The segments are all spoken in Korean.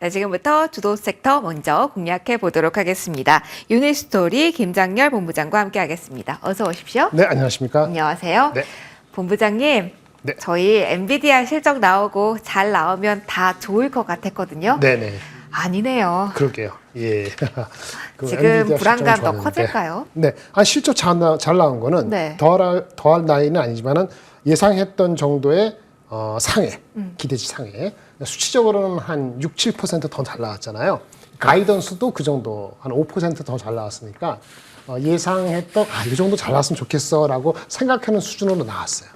네, 지금부터 주도 섹터 먼저 공략해 보도록 하겠습니다. 유니스토리 김장렬 본부장과 함께하겠습니다. 어서 오십시오. 네, 안녕하십니까? 안녕하세요. 네. 본부장님, 네. 저희 엔비디아 실적 나오고 잘 나오면 다 좋을 것 같았거든요. 네네. 아니네요. 그러게요. 예. 그 지금 엔비디아 불안감 실적은 더 좋았는데. 커질까요? 네. 실적 잘 나온 거는 네. 더할 나위는 아니지만은 예상했던 정도의 상해, 기대치 상해. 수치적으로는 한 6, 7%더 잘 나왔잖아요. 가이던스도 그 정도, 한 5% 더 잘 나왔으니까 예상했던, 이 정도 잘 나왔으면 좋겠어라고 생각하는 수준으로 나왔어요.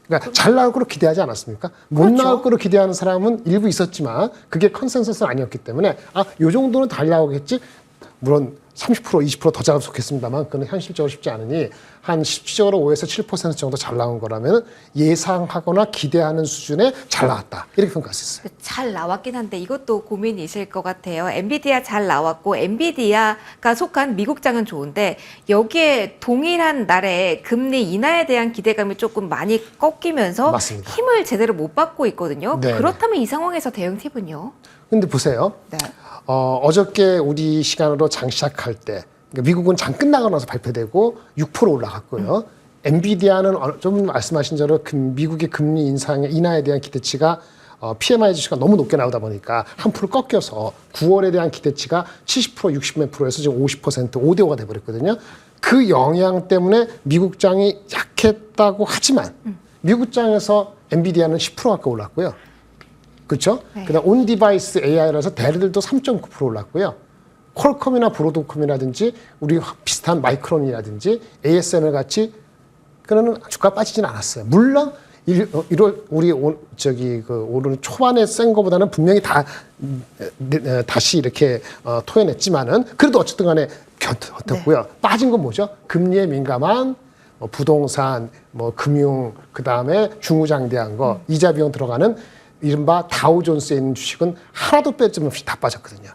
그러니까 잘 나올 거로 기대하지 않았습니까? 못 그렇죠. 나올 거로 기대하는 사람은 일부 있었지만 그게 컨센서스는 아니었기 때문에 요 정도는 잘 나오겠지. 물론 30%, 20% 더 작으면 좋겠습니다만 그건 현실적으로 쉽지 않으니 한 실질적으로 5에서 7% 정도 잘 나온 거라면 예상하거나 기대하는 수준에 잘 나왔다. 이렇게 평가할 수 있어요. 잘 나왔긴 한데 이것도 고민이실 것 같아요. 엔비디아 잘 나왔고 엔비디아가 속한 미국장은 좋은데 여기에 동일한 날에 금리 인하에 대한 기대감이 조금 많이 꺾이면서 맞습니다. 힘을 제대로 못 받고 있거든요. 네. 그렇다면 이 상황에서 대응 팁은요? 근데 보세요. 네. 어저께 우리 시간으로 장 시작할 때 그러니까 미국은 장 끝나고 나서 발표되고 6% 올라갔고요. 엔비디아는 좀 말씀하신 대로 미국의 금리 인하에 대한 기대치가 PMI 지수가 너무 높게 나오다 보니까 한 프로 꺾여서 9월에 대한 기대치가 70%, 60몇 프로에서 지금 50%, 5대5가 돼버렸거든요. 그 영향 때문에 미국 장이 약했다고 하지만 미국 장에서 엔비디아는 10% 가까이 올랐고요. 그렇죠? 네. 그다음 온 디바이스 AI라서 대리들도 3.9% 올랐고요. 퀄컴이나 브로드컴이라든지 우리 비슷한 마이크론이라든지 ASML 같이 그러는 주가 빠지지는 않았어요. 물론 1월 우리 오늘 초반에 센 거보다는 분명히 다시 이렇게 토해냈지만은 그래도 어쨌든 간에 견뎠고요. 네. 빠진 건 뭐죠? 금리에 민감한 부동산, 금융, 그다음에 중후장대한 거, 이자 비용 들어가는 이른바 다우존스에 있는 주식은 하나도 빼짐없이 다 빠졌거든요.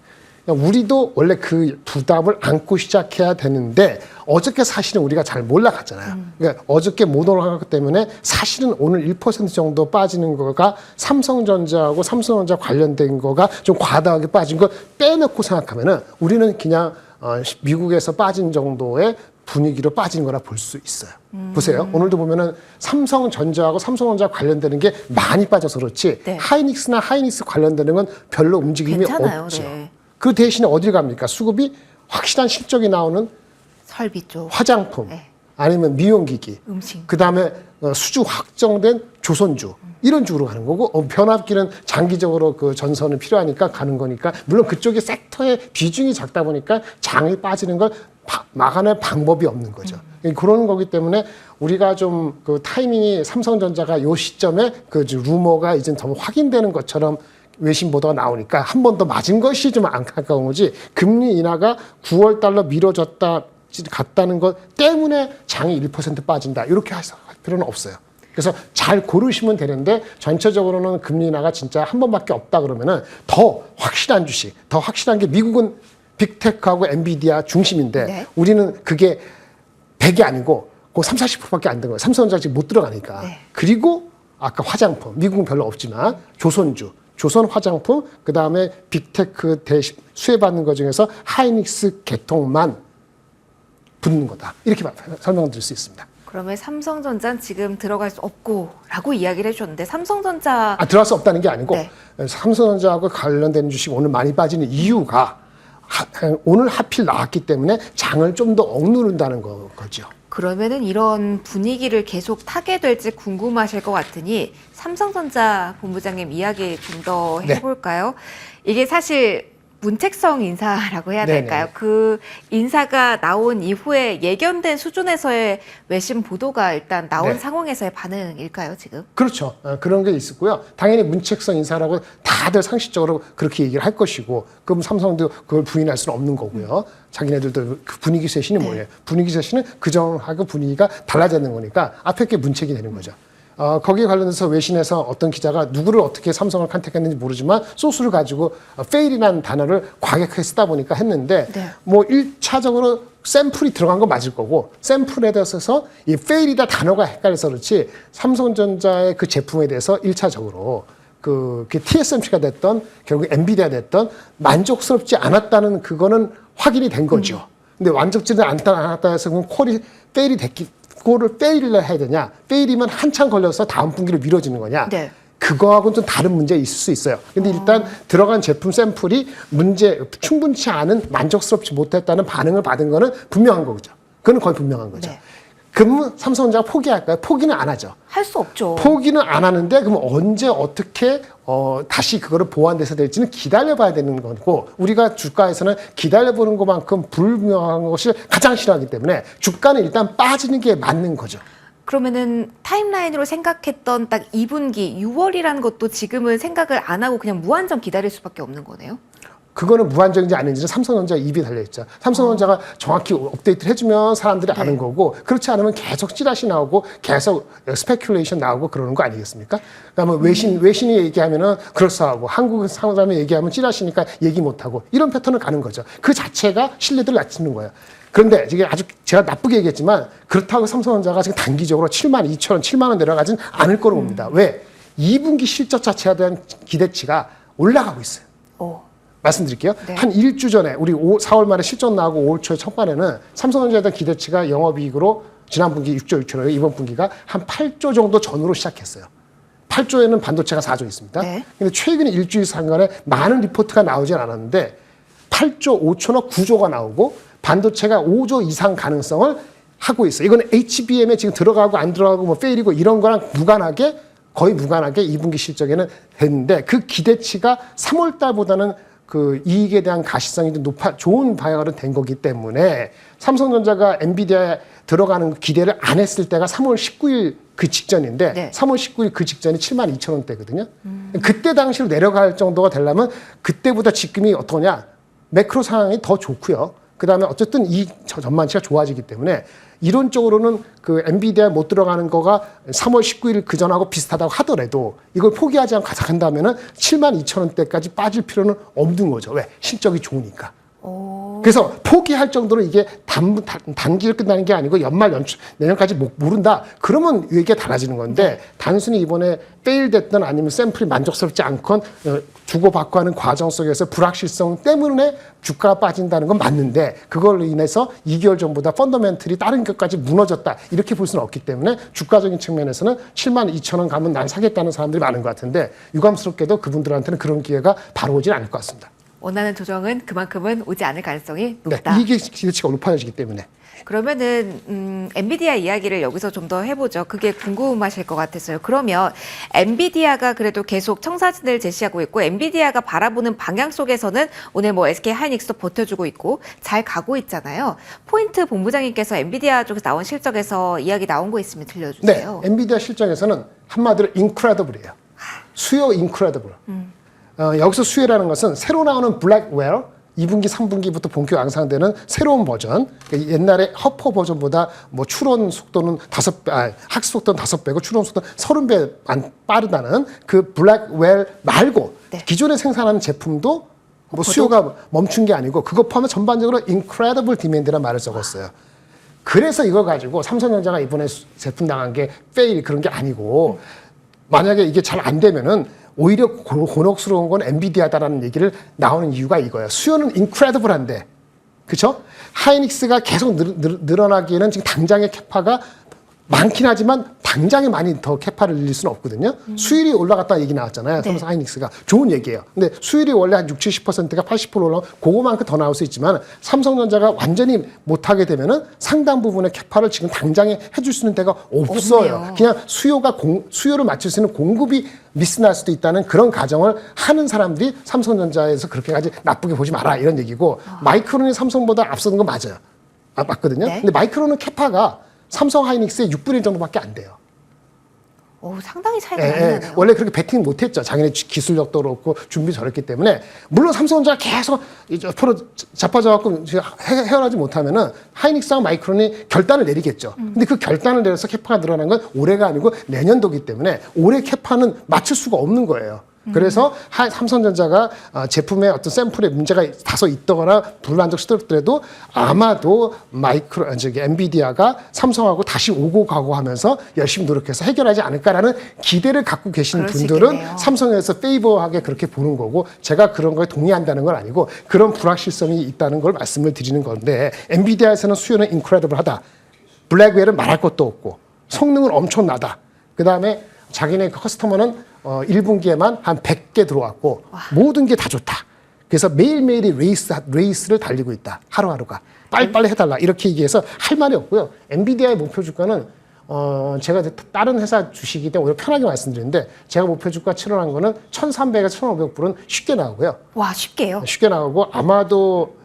우리도 원래 그 부담을 안고 시작해야 되는데 어저께 사실은 우리가 잘 몰라갔잖아요. 그러니까 어저께 못 올라갔기 때문에 사실은 오늘 1% 정도 빠지는 거가 삼성전자하고 삼성전자 관련된 거가 좀 과다하게 빠진 걸 빼놓고 생각하면은 우리는 그냥 미국에서 빠진 정도의 분위기로 빠진 거라 볼 수 있어요. 보세요. 오늘도 보면은 삼성전자하고 삼성전자 관련되는 게 많이 빠져서 그렇지 네. 하이닉스나 하이닉스 관련되는 건 별로 움직임이 괜찮아요. 없죠. 네. 그 대신에 어딜 갑니까? 수급이 확실한 실적이 나오는 설비 쪽. 화장품 네. 아니면 미용기기 음식. 그다음에 수주 확정된 조선주 이런 쪽으로 가는 거고 변압기는 장기적으로 그 전선은 필요하니까 가는 거니까 물론 그쪽의 섹터의 비중이 작다 보니까 장이 빠지는 걸 막아낼 방법이 없는 거죠. 그런 거기 때문에 우리가 좀 그 타이밍이 삼성전자가 요 시점에 그 루머가 이제 더 확인되는 것처럼 외신 보도가 나오니까 한 번 더 맞은 것이 좀 안타까운 거지 금리 인하가 9월 달로 미뤄졌다 갔다는 것 때문에 장이 1% 빠진다 이렇게 할 필요는 없어요. 그래서 잘 고르시면 되는데 전체적으로는 금리 인하가 진짜 한 번밖에 없다 그러면은 더 확실한 주식, 더 확실한 게 미국은 빅테크하고 엔비디아 중심인데 네. 우리는 그게 100이 아니고 그 30, 40%밖에 안 된 거예요. 삼성전자 지금 못 들어가니까. 네. 그리고 아까 화장품, 미국은 별로 없지만 조선주, 조선 화장품, 그 다음에 빅테크 수혜받는 것 중에서 하이닉스 계통만 붙는 거다. 이렇게 설명드릴 수 있습니다. 그러면 삼성전자는 지금 들어갈 수 없고라고 이야기를 해주셨는데 삼성전자 들어갈 수 없다는 게 아니고 네. 삼성전자하고 관련된 주식 오늘 많이 빠지는 이유가 오늘 하필 나왔기 때문에 장을 좀 더 억누른다는 거죠. 그러면은 이런 분위기를 계속 타게 될지 궁금하실 것 같으니 삼성전자 본부장님 이야기 좀 더 해볼까요? 이게 사실 문책성 인사라고 해야 될까요? 네네. 그 인사가 나온 이후에 예견된 수준에서의 외신 보도가 일단 나온 네. 상황에서의 반응일까요, 지금? 그렇죠. 그런 게 있었고요. 당연히 문책성 인사라고 다들 상식적으로 그렇게 얘기를 할 것이고 그럼 삼성도 그걸 부인할 수는 없는 거고요. 자기네들도 그 분위기 쇄신이 뭐예요? 분위기 쇄신은 그전하고 분위기가 달라지는 거니까 앞에 게 문책이 되는 거죠. 거기에 관련해서 외신에서 어떤 기자가 누구를 어떻게 삼성을 컨택했는지 모르지만 소스를 가지고 fail이라는 단어를 과격하게 쓰다 보니까 했는데 네. 뭐 1차적으로 샘플이 들어간 건 맞을 거고 샘플에 대해서 이 fail이다 단어가 헷갈려서 그렇지 삼성전자의 그 제품에 대해서 1차적으로 그 TSMC가 됐던 결국 엔비디아 됐던 만족스럽지 않았다는 그거는 확인이 된 거죠. 근데 만족지는 않았다 해서 그럼 콜이 페일이 됐기, 콜을 페일을 해야 되냐? 페일이면 한참 걸려서 다음 분기로 미뤄지는 거냐? 네. 그거하고는 좀 다른 문제 있을 수 있어요. 근데 일단 들어간 제품 샘플이 충분치 않은 만족스럽지 못했다는 반응을 받은 거는 분명한 거죠. 그건 거의 분명한 거죠. 네. 그러면 삼성전자가 포기할까요? 포기는 안 하죠. 할 수 없죠. 포기는 안 하는데 그럼 언제 어떻게 다시 그거를 보완돼서 될지는 기다려봐야 되는 거고 우리가 주가에서는 기다려보는 것만큼 불분명한 것이 가장 싫어하기 때문에 주가는 일단 빠지는 게 맞는 거죠. 그러면은 타임라인으로 생각했던 딱 2분기 6월이라는 것도 지금은 생각을 안 하고 그냥 무한정 기다릴 수밖에 없는 거네요. 그거는 무한정인지 아닌지는 삼성전자 입이 달려있죠. 삼성전자가 정확히 업데이트를 해주면 사람들이 아는 거고 그렇지 않으면 계속 찌라시 나오고 계속 스페큘레이션 나오고 그러는 거 아니겠습니까? 그러면 외신이 얘기하면은 그럴싸하고 한국 사람이 얘기하면 찌라시니까 얘기 못하고 이런 패턴을 가는 거죠. 그 자체가 신뢰도를 낮추는 거예요. 그런데 이게 아주 제가 나쁘게 얘기했지만 그렇다고 삼성전자가 지금 단기적으로 72,000원, 7만 원 내려가진 않을 거로 봅니다. 왜? 2분기 실적 자체에 대한 기대치가 올라가고 있어요. 말씀드릴게요. 네. 한 일주 전에 우리 4월 말에 실적 나오고 5월 초에 첫반에는 삼성전자에 대한 기대치가 영업이익으로 지난 분기 6조 6천원, 이번 분기가 한 8조 정도 전후로 시작했어요. 8조에는 반도체가 4조 있습니다. 네. 근데 최근 일주일 상간에 많은 리포트가 나오진 않았는데 8조 5천억 9조가 나오고 반도체가 5조 이상 가능성을 하고 있어요. 이거는 HBM에 지금 들어가고 안 들어가고 뭐 페일이고 이런 거랑 무관하게 거의 무관하게 2분기 실적에는 됐는데 그 기대치가 3월 달보다는 그 이익에 대한 가시성이 좀 좋은 방향으로 된 거기 때문에 삼성전자가 엔비디아에 들어가는 기대를 안 했을 때가 3월 19일 그 직전인데 네. 3월 19일 그 직전이 72,000원대거든요. 그때 당시로 내려갈 정도가 되려면 그때보다 지금이 어떠냐? 매크로 상황이 더 좋고요. 그다음에 어쨌든 이 전망치가 좋아지기 때문에 이론적으로는 그 엔비디아에 못 들어가는 거가 3월 19일 그 전하고 비슷하다고 하더라도 이걸 포기하지 않고 가져간다면은 72,000원대까지 빠질 필요는 없는 거죠. 왜? 실적이 좋으니까. 그래서 포기할 정도로 이게 단기를 끝나는 게 아니고 연말 연초 내년까지 모른다. 그러면 얘기가 달라지는 건데 단순히 이번에 페일됐던 아니면 샘플이 만족스럽지 않건 주고받고 하는 과정 속에서 불확실성 때문에 주가가 빠진다는 건 맞는데 그걸로 인해서 2개월 전보다 펀더멘털이 다른 것까지 무너졌다. 이렇게 볼 수는 없기 때문에 주가적인 측면에서는 72,000원 가면 난 사겠다는 사람들이 많은 것 같은데 유감스럽게도 그분들한테는 그런 기회가 바로 오진 않을 것 같습니다. 원하는 조정은 그만큼은 오지 않을 가능성이 네, 높다. 이게 기대치가 높아지기 때문에. 그러면은 엔비디아 이야기를 여기서 좀 더 해보죠. 그게 궁금하실 것 같았어요. 그러면 엔비디아가 그래도 계속 청사진을 제시하고 있고 엔비디아가 바라보는 방향 속에서는 오늘 뭐 SK 하이닉스도 버텨주고 있고 잘 가고 있잖아요. 포인트 본부장님께서 엔비디아 쪽에서 나온 실적에서 이야기 나온 거 있으면 들려주세요. 네, 엔비디아 실적에서는 한마디로 incredible이에요. 수요 incredible. 여기서 수요라는 것은 새로 나오는 블랙웨어 2분기, 3분기부터 본격 양상되는 새로운 버전. 그러니까 옛날에 허퍼 버전보다 뭐 추론 속도는 학습 속도는 5배고 추론 속도는 30배 빠르다는 그 블랙웨어 말고 네. 기존에 생산하는 제품도 뭐 수요가 멈춘 게 아니고 그거 포함해 전반적으로 incredible demand라는 말을 적었어요. 그래서 이걸 가지고 삼성전자가 이번에 제품 나간 게 페일 그런 게 아니고 만약에 이게 잘 안 되면은 오히려 곤혹스러운 건 엔비디아다라는 얘기를 나오는 이유가 이거예요. 수요는 incredible한데, 그렇죠? 하이닉스가 계속 늘어나기에는 지금 당장의 캐파가 많긴 하지만 당장에 많이 더 캐파를 늘릴 수는 없거든요. 수율이 올라갔다 얘기 나왔잖아요. 네. 삼성 하이닉스가 좋은 얘기예요. 근데 수율이 원래 한 60, 70%가 80% 올라오면 그거만큼 더 나올 수 있지만 삼성전자가 완전히 못하게 되면은 상당 부분의 캐파를 지금 당장에 해줄 수 있는 데가 없어요. 없네요. 그냥 수요를 맞출 수 있는 공급이 미스날 수도 있다는 그런 가정을 하는 사람들이 삼성전자에서 그렇게까지 나쁘게 보지 마라 이런 얘기고 마이크론이 삼성보다 앞서는 건 맞아요. 맞거든요. 네. 근데 마이크론은 캐파가 삼성 하이닉스의 6분의 1 정도밖에 안 돼요. 상당히 차이가 많이 나네요. 원래 그렇게 배팅 못했죠. 자기네 기술력도 그렇고 준비 잘했기 때문에 물론 삼성전자가 계속 앞으로 자빠져갖고 헤어나지 못하면은 하이닉스랑 마이크론이 결단을 내리겠죠. 근데 그 결단을 내려서 캐파가 늘어난 건 올해가 아니고 내년도기 때문에 올해 캐파는 맞출 수가 없는 거예요. 그래서 삼성전자가 제품의 어떤 샘플에 문제가 다소 있거나 불만족 시도했더라도 아마도 엔비디아가 삼성하고 다시 오고 가고 하면서 열심히 노력해서 해결하지 않을까라는 기대를 갖고 계신 그럴 수 분들은 있겠네요. 삼성에서 페이버하게 그렇게 보는 거고, 제가 그런 거에 동의한다는 건 아니고 그런 불확실성이 있다는 걸 말씀을 드리는 건데, 엔비디아에서는 수요는 인크레디블하다. 블랙웰은 말할 것도 없고 성능은 엄청나다. 그다음에 자기네 커스터머는 1분기에만 한 100개 들어왔고 모든 게 다 좋다. 그래서 매일매일이 레이스를 달리고 있다. 하루하루가. 빨리빨리 해달라. 이렇게 얘기해서 할 말이 없고요. 엔비디아의 목표 주가는 제가 다른 회사 주식이기 때문에 오히려 편하게 말씀드리는데, 제가 목표 주가 치러난 거는 1,300에서 1,500불은 쉽게 나오고요. 와, 쉽게요? 쉽게 나오고 아마도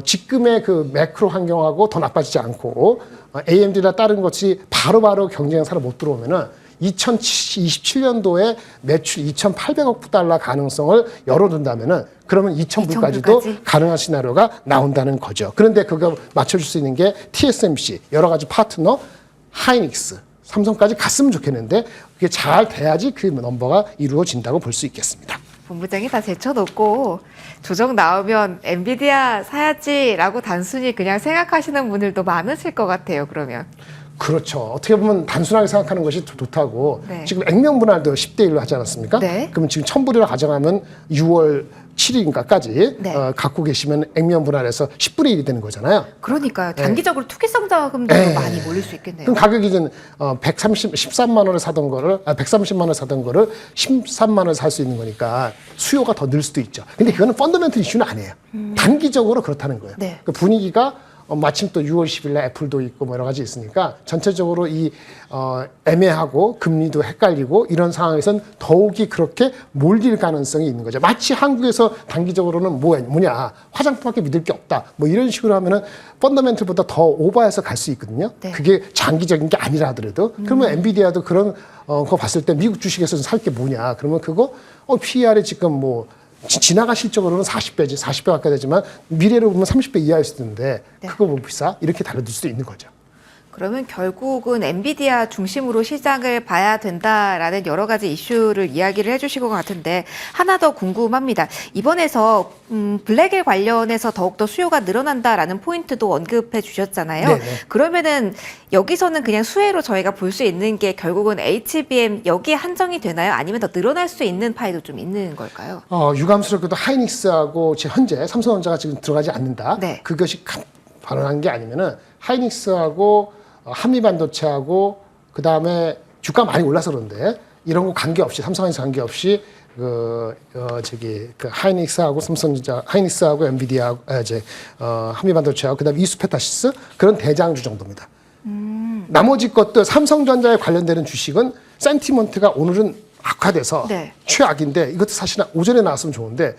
지금의 그 매크로 환경하고 더 나빠지지 않고 AMD나 다른 것이 바로바로 경쟁 사로 못 들어오면은 2027년도에 매출 2,800억 달러 가능성을 열어둔다면은, 그러면 2,000불까지도 가능한 시나리오가 나온다는 거죠. 그런데 그거 맞춰줄 수 있는 게 TSMC, 여러 가지 파트너, 하이닉스, 삼성까지 갔으면 좋겠는데, 그게 잘 돼야지 그 넘버가 이루어진다고 볼 수 있겠습니다. 본부장이 다 제쳐놓고 조정 나오면 엔비디아 사야지라고 단순히 그냥 생각하시는 분들도 많으실 것 같아요. 그러면. 그렇죠. 어떻게 보면 단순하게 생각하는 것이 좋다고. 네. 지금 액면 분할도 10대 1로 하지 않았습니까? 네. 그러면 지금 1,000불이라 가정하면 6월 7일인가까지 네. 갖고 계시면 액면 분할해서 10분의 1이 되는 거잖아요. 그러니까요. 단기적으로 투기성 자금도 네. 많이 몰릴 수 있겠네요. 그럼 가격이 이제 13만 원에 사던 거를 130만 원에 사던 거를 13만 원에 살 수 있는 거니까 수요가 더 늘 수도 있죠. 근데 그거는 펀더멘털 이슈는 아니에요. 단기적으로 그렇다는 거예요. 네. 그 분위기가 마침 또 6월 10일 날 애플도 있고 뭐 여러 가지 있으니까 전체적으로 이 애매하고 금리도 헷갈리고 이런 상황에선 더욱이 그렇게 몰릴 가능성이 있는 거죠. 마치 한국에서 단기적으로는 뭐냐, 화장품밖에 믿을 게 없다, 뭐 이런 식으로 하면은 펀더멘털보다 더 오버해서 갈 수 있거든요. 네. 그게 장기적인 게 아니라 하더라도. 그러면 엔비디아도 그런 거 봤을 때 미국 주식에서 살 게 뭐냐, 그러면 그거 PER이 지금 뭐 지나가 실적으로는 40배지, 40배 가까이 되지만 미래로 보면 30배 이하일 수도 있는데, 네. 그거 뭐 비싸? 이렇게 다뤄둘 수도 있는 거죠. 그러면 결국은 엔비디아 중심으로 시장을 봐야 된다라는 여러 가지 이슈를 이야기를 해주시고 같은데, 하나 더 궁금합니다. 이번에서 블랙에 관련해서 더욱더 수요가 늘어난다라는 포인트도 언급해 주셨잖아요. 네네. 그러면은 여기서는 그냥 수혜로 저희가 볼 수 있는 게 결국은 HBM 여기에 한정이 되나요? 아니면 더 늘어날 수 있는 파이도 좀 있는 걸까요? 유감스럽게도 하이닉스하고 현재 삼성전자가 지금 들어가지 않는다. 네. 그것이 발언한 게 아니면은 하이닉스하고 한미반도체하고 그 다음에 주가 많이 올라서 그런데 이런 거 관계없이, 삼성에서 관계없이 하이닉스하고 삼성전자, 하이닉스하고 엔비디아하고 한미반도체하고 그다음에 이수페타시스, 그런 대장주 정도입니다. 나머지 것들 삼성전자에 관련되는 주식은 센티먼트가 오늘은 악화돼서 네. 최악인데, 이것도 사실은 오전에 나왔으면 좋은데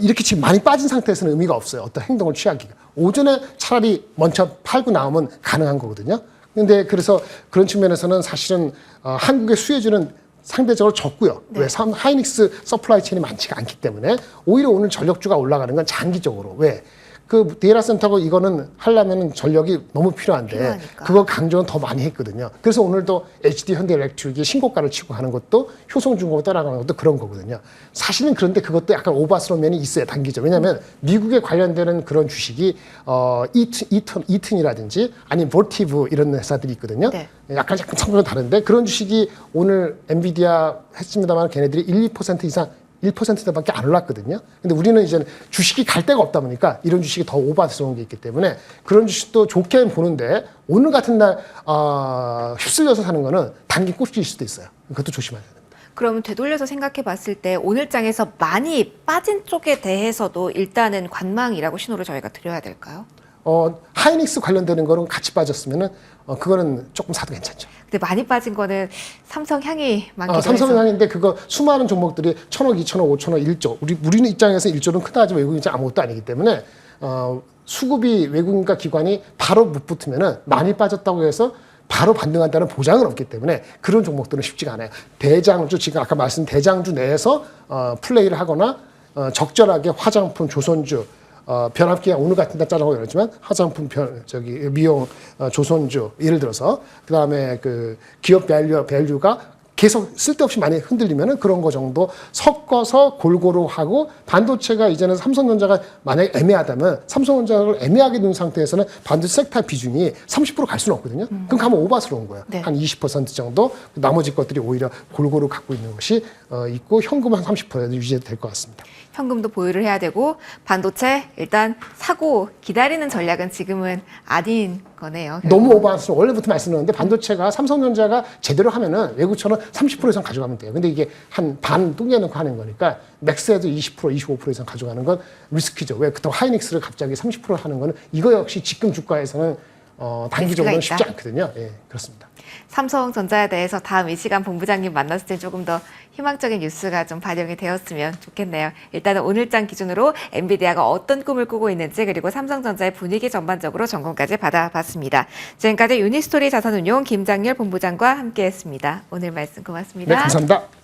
이렇게 지금 많이 빠진 상태에서는 의미가 없어요. 어떤 행동을 취하기가. 오전에 차라리 먼저 팔고 나오면 가능한 거거든요. 근데 그래서 그런 측면에서는 사실은 한국의 수혜주는 상대적으로 적고요. 네. 왜? 하이닉스 서플라이 체인이 많지가 않기 때문에 오히려 오늘 전력주가 올라가는 건 장기적으로. 왜? 그 데이터 센터고 이거는 하려면 전력이 너무 필요한데 필요하니까. 그거 강조는 더 많이 했거든요. 그래서 오늘도 HD 현대일렉트릭이 신고가를 치고 하는 것도 효성중공업 따라가는 것도 그런 거거든요. 사실은 그런데 그것도 약간 오바스러운 면이 있어요, 단기적. 왜냐하면 미국에 관련되는 그런 주식이 이튼이라든지 아니면 볼티브 이런 회사들이 있거든요. 네. 약간 성격은 다른데 그런 주식이 오늘 엔비디아 했습니다만 걔네들이 1% 이상 1%대밖에 안 올랐거든요. 근데 우리는 이제 주식이 갈 데가 없다 보니까 이런 주식이 더 오버스러운 게 있기 때문에 그런 주식도 좋게 보는데, 오늘 같은 날 휩쓸려서 사는 거는 단기 꼬치일 수도 있어요. 그것도 조심해야 됩니다. 그러면 되돌려서 생각해 봤을 때 오늘 장에서 많이 빠진 쪽에 대해서도 일단은 관망이라고 신호를 저희가 드려야 될까요? 하이닉스 관련되는 거는 같이 빠졌으면은 그거는 조금 사도 괜찮죠. 근데 많이 빠진 거는 삼성 향이 많기도 해서. 삼성향인데 그거 수많은 종목들이 1,000억, 2,000억, 5,000억, 1조. 우리는 입장에서 1조는 크다 하지만 외국인 입장 아무것도 아니기 때문에 수급이 외국인과 기관이 바로 못 붙으면은 많이 빠졌다고 해서 바로 반등한다는 보장은 없기 때문에 그런 종목들은 쉽지가 않아요. 대장주, 지금 아까 말씀 대장주 내에서 플레이를 하거나 적절하게 화장품, 조선주, 변압기가 오늘 같은 날 짜라고 그러지만 화장품, 미용, 조선주, 예를 들어서 그 다음에 그 기업 밸류가 계속 쓸데없이 많이 흔들리면은 그런 거 정도 섞어서 골고루 하고 반도체가 이제는 삼성전자가 만약에 애매하다면 삼성전자를 애매하게 둔 상태에서는 반도체 섹터 비중이 30%갈 수는 없거든요. 그럼 가면 오바스러운 거예요. 네. 한 20% 정도 나머지 것들이 오히려 골고루 갖고 있는 것이 있고 현금 한 30% 유지될 것 같습니다. 현금도 보유를 해야 되고 반도체 일단 사고 기다리는 전략은 지금은 아닌 거네요. 너무 오버해서 원래부터 말씀드렸는데 반도체가 삼성전자가 제대로 하면은 외국처럼 30% 이상 가져가면 돼요. 근데 이게 한 반 뚱겨놓고 하는 거니까 맥스에도 20%, 25% 이상 가져가는 건 리스크죠. 왜 그렇다고 하이닉스를 갑자기 30% 하는 거는 이거 역시 지금 주가에서는 단기적으로는 쉽지 않거든요. 예, 그렇습니다. 삼성전자에 대해서 다음 이 시간 본부장님 만났을 때 조금 더 희망적인 뉴스가 좀 반영이 되었으면 좋겠네요. 일단은 오늘장 기준으로 엔비디아가 어떤 꿈을 꾸고 있는지 그리고 삼성전자의 분위기 전반적으로 점검까지 받아봤습니다. 지금까지 유니스토리 자산운용 김장렬 본부장과 함께했습니다. 오늘 말씀 고맙습니다. 네, 감사합니다.